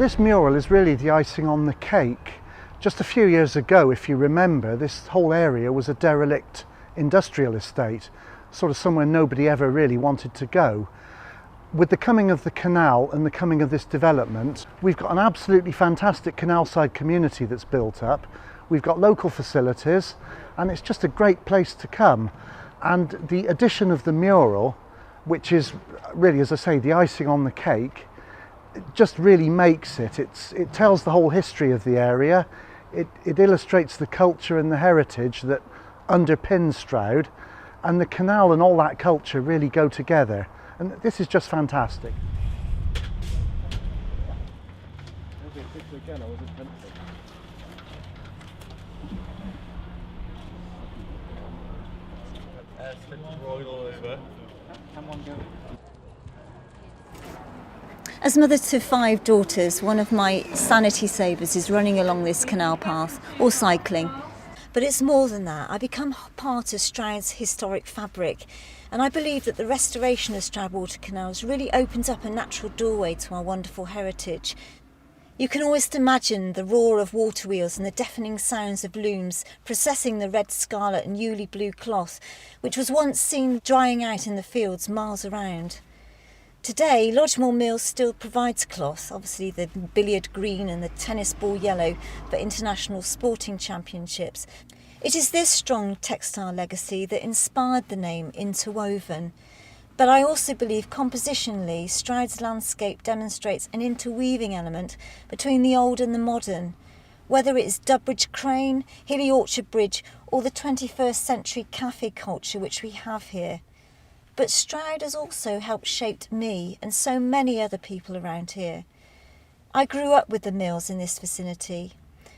this mural is really the icing on the cake. Just a few years ago, if you remember, this whole area was a derelict industrial estate, sort of somewhere nobody ever really wanted to go. With the coming of the canal and the coming of this development, we've got an absolutely fantastic canal side community that's built up. We've got local facilities and it's just a great place to come. And the addition of the mural, which is really, as I say, the icing on the cake, it just really makes it. It tells the whole history of the area. It illustrates the culture and the heritage that underpins Stroud, and the canal and all that culture really go together. And this is just fantastic. As mother to 5 daughters, one of my sanity savers is running along this canal path or cycling. But it's more than that. I become part of Stroud's historic fabric, and I believe that the restoration of Stroudwater canals really opens up a natural doorway to our wonderful heritage. You can almost imagine the roar of water wheels and the deafening sounds of looms processing the red, scarlet and newly blue cloth, which was once seen drying out in the fields miles around. Today, Lodgemore Mills still provides cloth, obviously the billiard green and the tennis ball yellow for international sporting championships. It is this strong textile legacy that inspired the name Interwoven. But I also believe compositionally, Stroud's landscape demonstrates an interweaving element between the old and the modern. Whether it's Dubridge Crane, Hilly Orchard Bridge or the 21st century cafe culture which we have here. But Stroud has also helped shape me and so many other people around here. I grew up with the mills in this vicinity.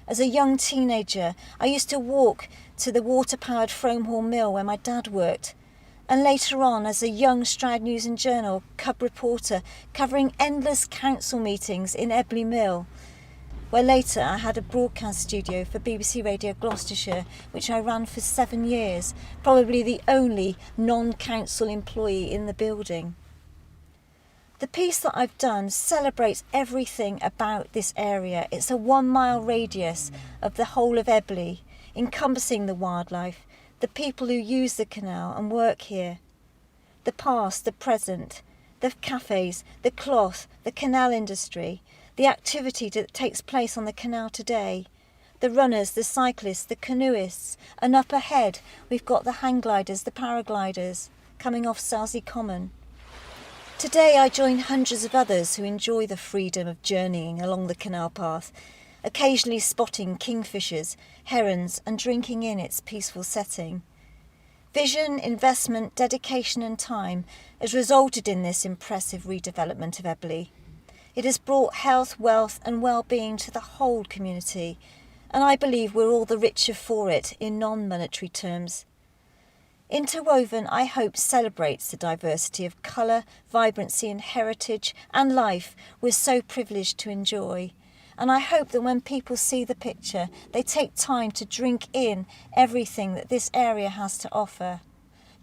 As a young teenager, I used to walk to the water-powered Frome Hall mill where my dad worked. And later on, as a young Stroud News and Journal cub reporter, covering endless council meetings in Ebley Mill, where later I had a broadcast studio for BBC Radio Gloucestershire, which I ran for 7 years, probably the only non-council employee in the building. The piece that I've done celebrates everything about this area. It's a 1-mile radius of the whole of Ebley, encompassing the wildlife, the people who use the canal and work here, the past, the present, the cafes, the cloth, the canal industry, the activity that takes place on the canal today, the runners, the cyclists, the canoeists, and up ahead we've got the hang gliders, the paragliders coming off Selsey Common. Today I join hundreds of others who enjoy the freedom of journeying along the canal path, occasionally spotting kingfishers, herons and drinking in its peaceful setting. Vision, investment, dedication and time has resulted in this impressive redevelopment of Ebley. It has brought health, wealth and well-being to the whole community, and I believe we're all the richer for it in non-monetary terms. Interwoven, I hope, celebrates the diversity of colour, vibrancy and heritage and life we're so privileged to enjoy. And I hope that when people see the picture, they take time to drink in everything that this area has to offer.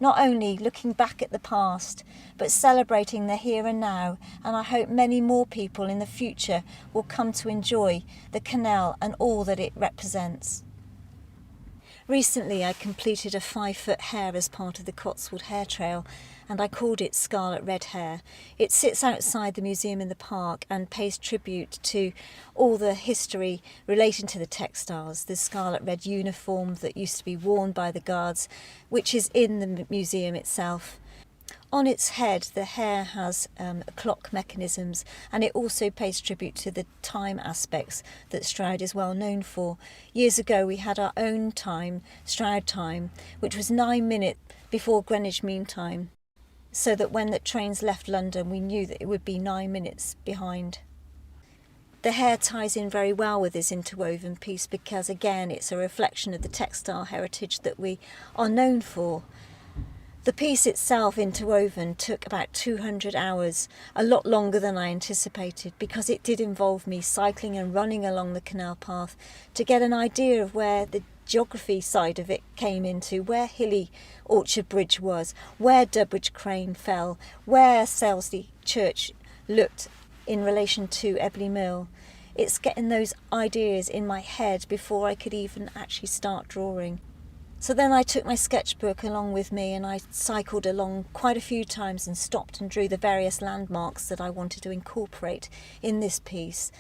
Not only looking back at the past, but celebrating the here and now, and I hope many more people in the future will come to enjoy the canal and all that it represents. Recently I completed a 5-foot hare as part of the Cotswold Hare Trail, and I called it Scarlet Red Hare. It sits outside the museum in the park and pays tribute to all the history relating to the textiles, the scarlet red uniform that used to be worn by the guards, which is in the museum itself. On its head, the hare has clock mechanisms, and it also pays tribute to the time aspects that Stroud is well known for. Years ago, we had our own time, Stroud time, which was 9 minutes before Greenwich Mean Time, so that when the trains left London, we knew that it would be 9 minutes behind. The hare ties in very well with this interwoven piece because, again, it's a reflection of the textile heritage that we are known for. The piece itself, Interwoven, took about 200 hours, a lot longer than I anticipated, because it did involve me cycling and running along the canal path to get an idea of where the geography side of it came into, where Hilly Orchard Bridge was, where Dubridge Crane fell, where Selsey Church looked in relation to Ebley Mill. It's getting those ideas in my head before I could even actually start drawing. So then I took my sketchbook along with me and I cycled along quite a few times and stopped and drew the various landmarks that I wanted to incorporate in this piece.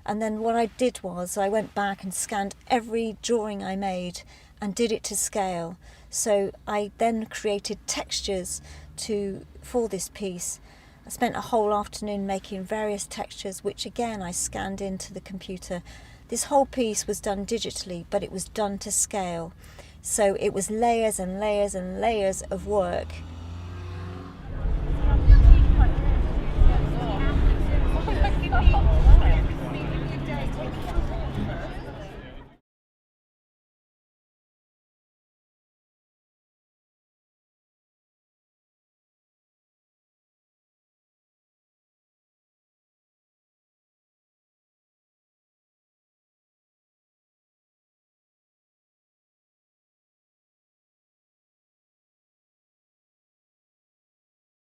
And then what I did was I went back and scanned every drawing I made and did it to scale. So I then created textures for this piece. I spent a whole afternoon making various textures, which again I scanned into the computer. This whole piece was done digitally, but it was done to scale. So it was layers and layers and layers of work.